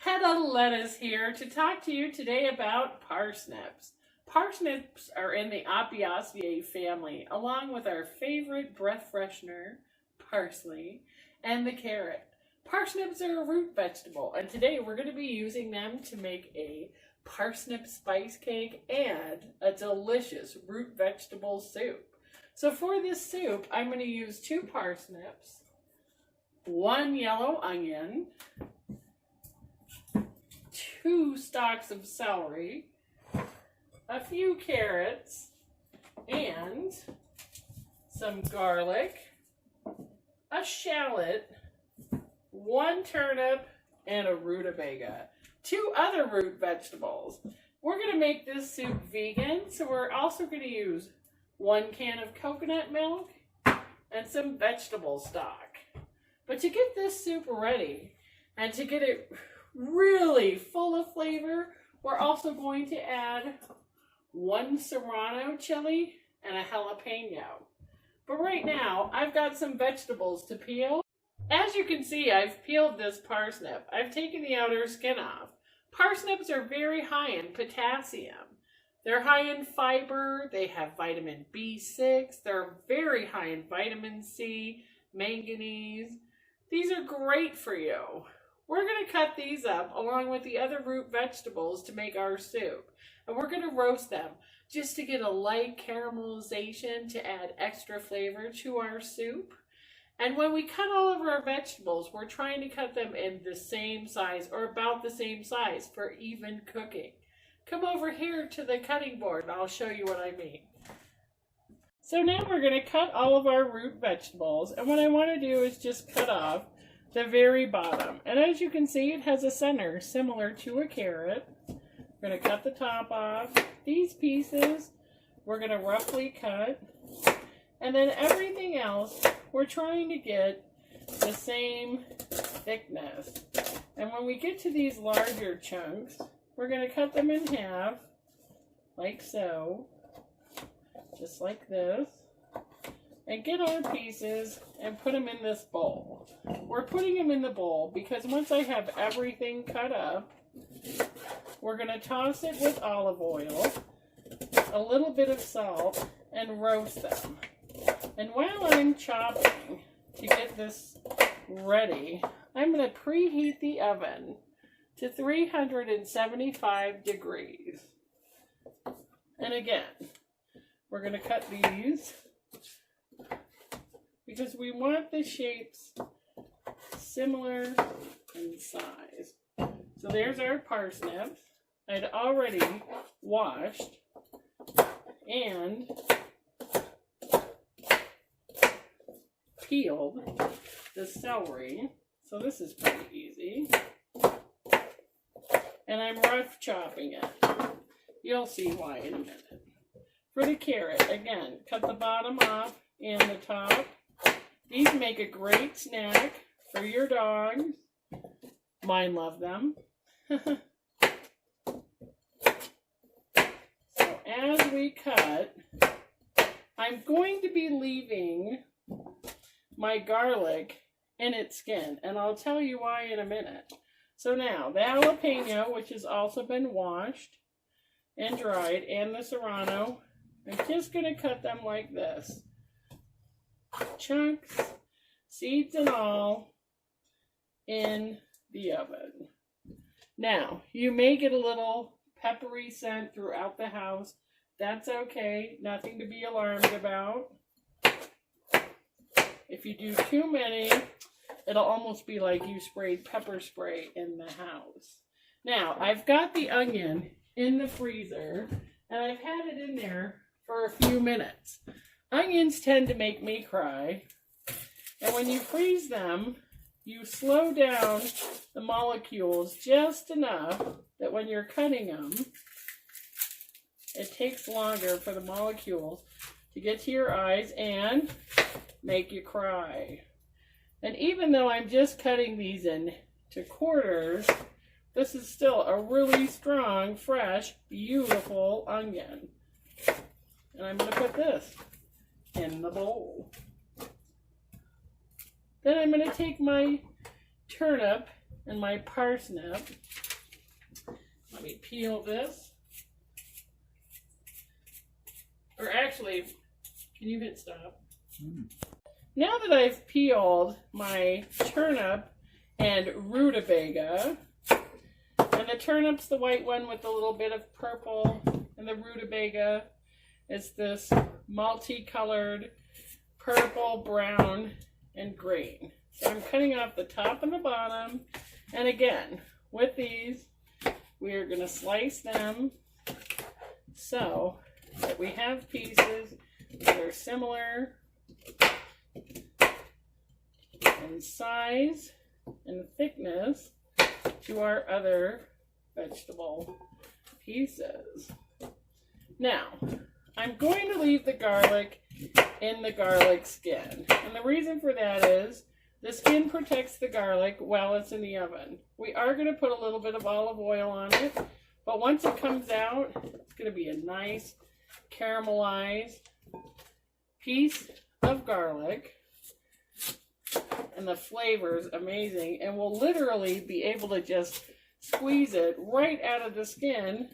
Hedda lettuce here to talk to you today about parsnips. Parsnips are in the Apiaceae family, along with our favorite breath freshener, parsley, and the carrot. Parsnips are a root vegetable, and today we're going to be using them to make a parsnip spice cake and a delicious root vegetable soup. So for this soup, I'm going to use 2 parsnips, 1 yellow onion, 2 stalks of celery, a few carrots, and some garlic, a shallot, 1 turnip, and a rutabaga. 2 other root vegetables. We're going to make this soup vegan, so we're also going to use 1 can of coconut milk and some vegetable stock. But to get this soup ready and to get it really full of flavor, we're also going to add 1 serrano chili and a jalapeno. But right now, I've got some vegetables to peel. As you can see, I've peeled this parsnip. I've taken the outer skin off. Parsnips are very high in potassium. They're high in fiber, they have vitamin B6, they're very high in vitamin C, manganese. These are great for you. We're going to cut these up along with the other root vegetables to make our soup. And we're going to roast them just to get a light caramelization to add extra flavor to our soup. And when we cut all of our vegetables, we're trying to cut them in the same size or about the same size for even cooking. Come over here to the cutting board and I'll show you what I mean. So now we're going to cut all of our root vegetables, and what I want to do is just cut off the very bottom. And as you can see, it has a center similar to a carrot. We're going to cut the top off. These pieces we're going to roughly cut, and then everything else we're trying to get the same thickness. And when we get to these larger chunks, we're going to cut them in half, like so, just like this, and get our pieces and put them in this bowl. We're putting them in the bowl because once I have everything cut up, we're going to toss it with olive oil, a little bit of salt, and roast them. And while I'm chopping to get this ready, I'm going to preheat the oven to 375 degrees. And again, we're going to cut these because we want the shapes similar in size. So there's our parsnips. I'd already washed and peeled the celery. So this is pretty easy. And I'm rough chopping it. You'll see why in a minute. For the carrot, again, cut the bottom off and the top. These make a great snack for your dogs. Mine love them. So as we cut, I'm going to be leaving my garlic in its skin, and I'll tell you why in a minute. So now, the jalapeno, which has also been washed and dried, and the serrano, I'm just going to cut them like this. Chunks, seeds and all, in the oven. Now, you may get a little peppery scent throughout the house. That's okay. Nothing to be alarmed about. If you do too many, it'll almost be like you sprayed pepper spray in the house. Now, I've got the onion in the freezer, and I've had it in there for a few minutes. Onions tend to make me cry, and when you freeze them, you slow down the molecules just enough that when you're cutting them, it takes longer for the molecules to get to your eyes and make you cry. And even though I'm just cutting these into quarters, this is still a really strong, fresh, beautiful onion. And I'm going to put this in the bowl. Then I'm going to take my turnip and my parsnip. Let me peel this. Or actually, can you hit stop? Now that I've peeled my turnip and rutabaga, and the turnip's the white one with a little bit of purple, and the rutabaga is this multicolored purple, brown, and green. So I'm cutting off the top and the bottom, and again, with these, we are going to slice them so that we have pieces that are similar in size and thickness to our other vegetable pieces. Now, I'm going to leave the garlic in the garlic skin. And the reason for that is the skin protects the garlic while it's in the oven. We are going to put a little bit of olive oil on it, but once it comes out, it's going to be a nice caramelized piece of garlic. And the flavor is amazing, and we'll literally be able to just squeeze it right out of the skin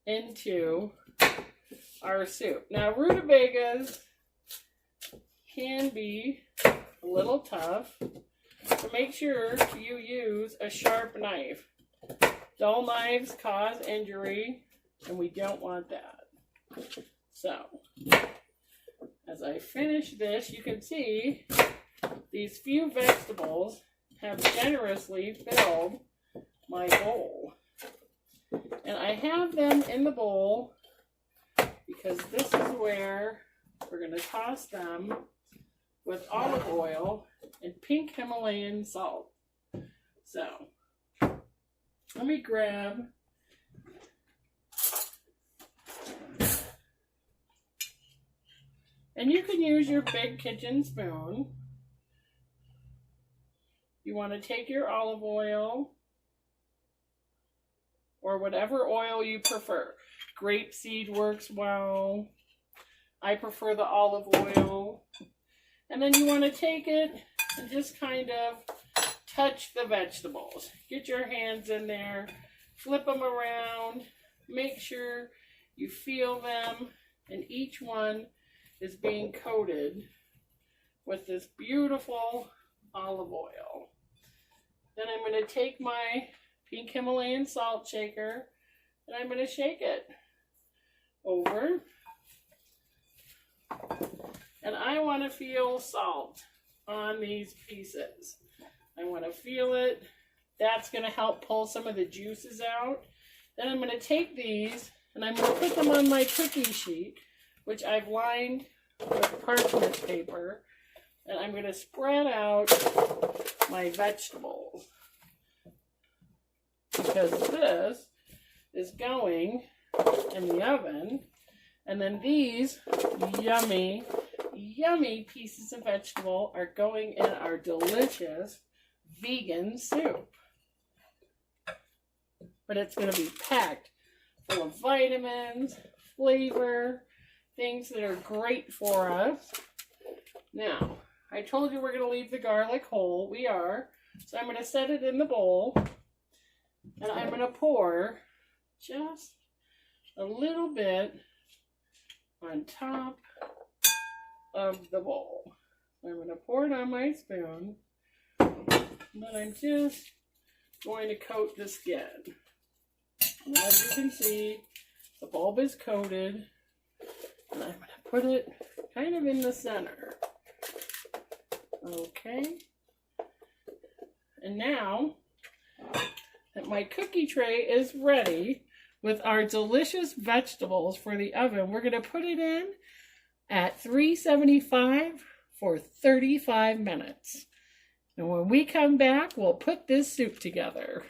into our soup. Now, rutabagas can be a little tough, so make sure you use a sharp knife. Dull knives cause injury, and we don't want that. So, as I finish this, you can see these few vegetables have generously filled my bowl. And I have them in the bowl because this is where we're going to toss them with olive oil and pink Himalayan salt. So, let me grab and you can use your big kitchen spoon. You want to take your olive oil or whatever oil you prefer. Grapeseed works well. I prefer the olive oil. And then you want to take it and just kind of touch the vegetables. Get your hands in there, flip them around, make sure you feel them, and each one is being coated with this beautiful olive oil. Then I'm going to take my pink Himalayan salt shaker and I'm going to shake it over. And I want to feel salt on these pieces. I want to feel it. That's going to help pull some of the juices out. Then I'm going to take these and I'm going to put them on my cookie sheet, which I've lined with parchment paper. And I'm going to spread out my vegetables because this is going in the oven. And then these yummy, yummy pieces of vegetable are going in our delicious vegan soup. But it's going to be packed full of vitamins, flavor, things that are great for us. Now, I told you we're going to leave the garlic whole. We are. So I'm going to set it in the bowl. And I'm going to pour just a little bit on top of the bowl. I'm going to pour it on my spoon. And then I'm just going to coat the skin. And as you can see, the bulb is coated. And I'm going to put it kind of in the center. Okay. And now that my cookie tray is ready with our delicious vegetables for the oven, we're going to put it in at 375 for 35 minutes. And when we come back, we'll put this soup together.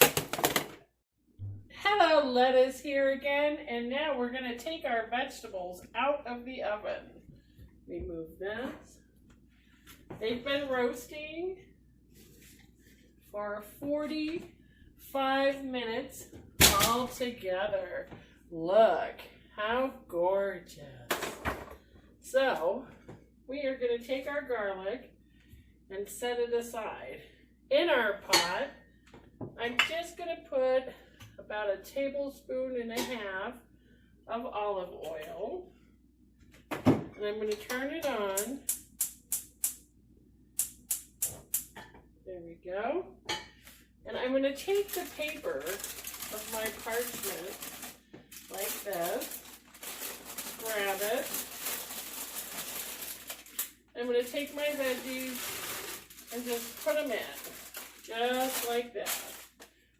Hello, Lettuce here again, and now we're going to take our vegetables out of the oven. Remove this. They've been roasting for 45 minutes all together. Look how gorgeous. So, we are going to take our garlic and set it aside. In our pot, I'm just going to put about 1.5 tablespoons of olive oil. And I'm going to turn it on. There we go. And I'm going to take the paper of my parchment like this. Grab it. I'm going to take my veggies and just put them in. Just like that.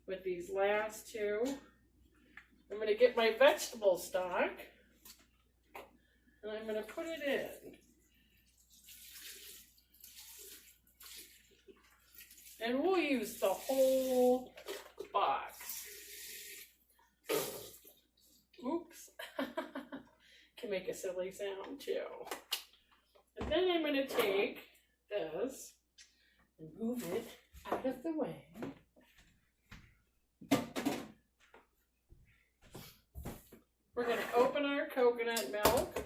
With these last two. I'm going to get my vegetable stock. And I'm going to put it in. And we'll use the whole box. Oops. Can make a silly sound too. And then I'm going to take this and move it out of the way. We're going to open our coconut milk.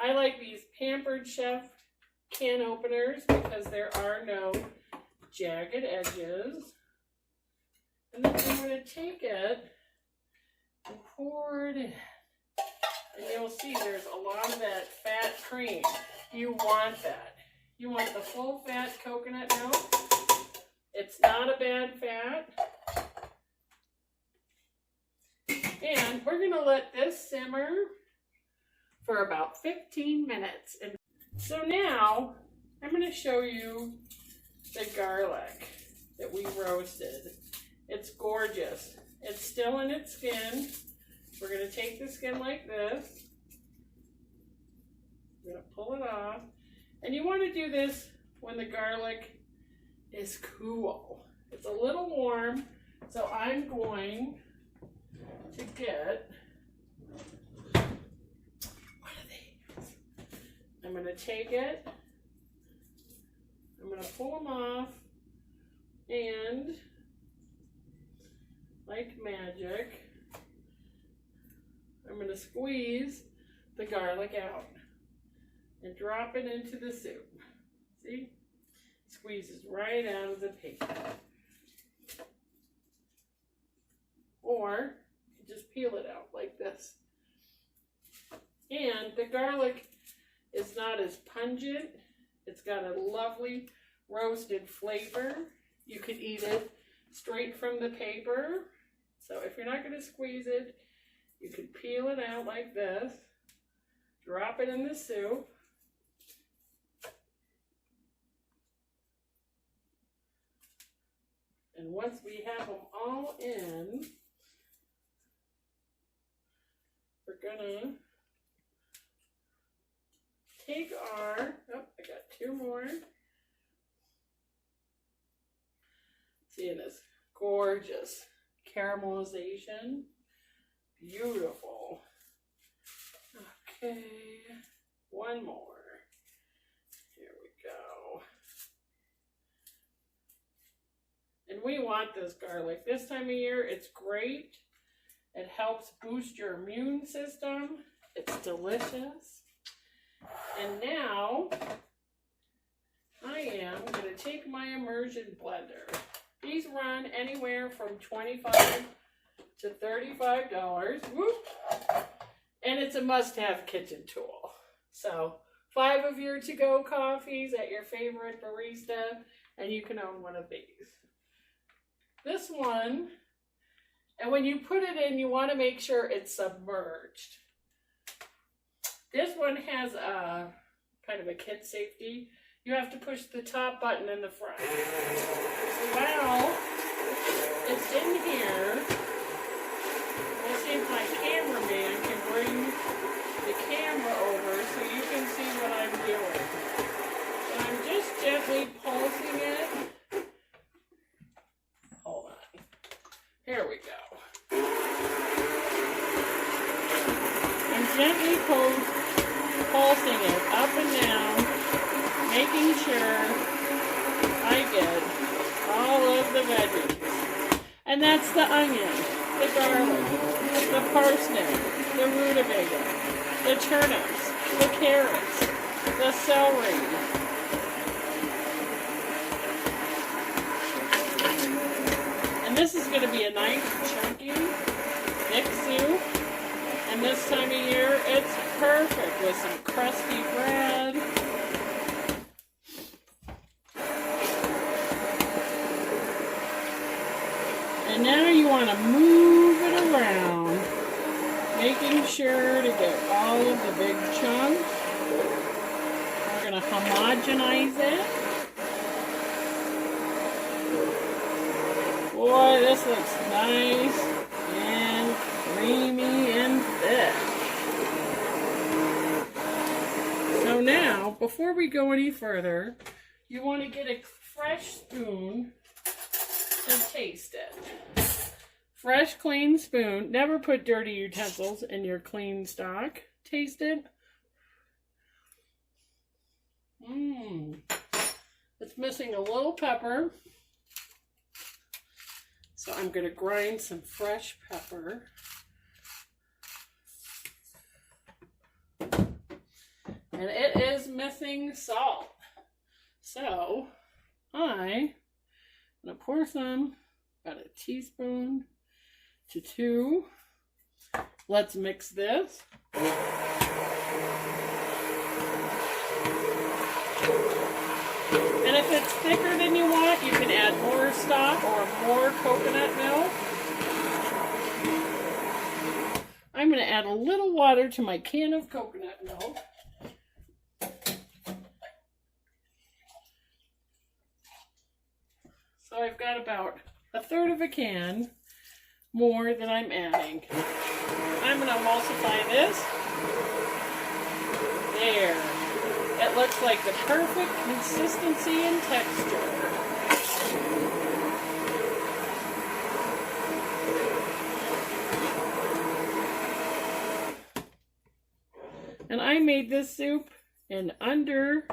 I like these Pampered Chef can openers because there are no jagged edges. And then I'm going to take it and pour it in. And you'll see there's a lot of that fat cream. You want that. You want the full fat coconut milk. It's not a bad fat. And we're going to let this simmer for about 15 minutes. And so now I'm going to show you the garlic that we roasted. It's gorgeous. It's still in its skin. We're going to take the skin like this. We're going to pull it off. And you want to do this when the garlic is cool. It's a little warm, so I'm going to get I'm going to take it, I'm going to pull them off, and like magic, I'm going to squeeze the garlic out and drop it into the soup. See? Squeezes right out of the paper. Or just peel it out like this. And the garlic is not as pungent. It's got a lovely roasted flavor. You could eat it straight from the paper. So if you're not going to squeeze it, you could peel it out like this, drop it in the soup, and once we have them all in, we're gonna take our, oh, I got 2 more. See this gorgeous caramelization. Beautiful. Okay, 1 more. Here we go. And we want this garlic. This time of year, it's great. It helps boost your immune system. It's delicious. And now, I am going to take my immersion blender. These run anywhere from $25 to $35. Whoop. And it's a must-have kitchen tool. So 5 of your to-go coffees at your favorite barista, and you can own one of these. This one, and when you put it in, you want to make sure it's submerged. This one has a kind of a kid safety. You have to push the top button in the front. So while it's in here, we'll see if my cameraman can bring the camera over so you can see what I'm doing. And I'm just gently pulsing it. Hold on. Here we go. I'm gently pulsing it up and down, making sure I get all of the veggies. And that's the onion, the garlic, the parsnip, the rutabaga, the turnips, the carrots, the celery, this is going to be a nice chunky thick soup. And this time of year, it's perfect with some crusty bread. And now you want to move it around, making sure to get all of the big chunks. We're going to homogenize it. Boy, this looks nice and creamy and thick. So now, before we go any further, you want to get a fresh spoon to taste it. Fresh, clean spoon. Never put dirty utensils in your clean stock. Taste it. It's missing a little pepper. So I'm going to grind some fresh pepper. And it is missing salt. So I'm going to pour some, about a teaspoon to 2. Let's mix this. And if it's thicker than you want, you can add more stock or more coconut milk. I'm going to add a little water to my can of coconut milk. So I've got about 1/3 of a can more than I'm adding. I'm going to emulsify this. There. It looks like the perfect consistency and texture. And I made this soup in under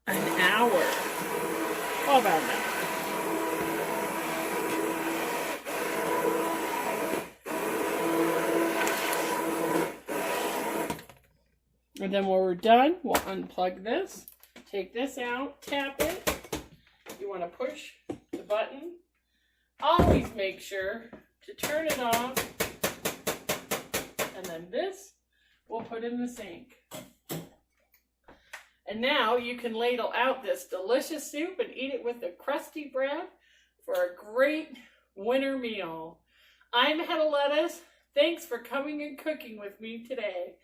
an hour. Well, about an hour. And then when we're done, we'll unplug this, take this out, tap it. You want to push the button. Always make sure to turn it off. And then this, we'll put in the sink. And now you can ladle out this delicious soup and eat it with the crusty bread for a great winter meal. I'm Hedda. Thanks for coming and cooking with me today.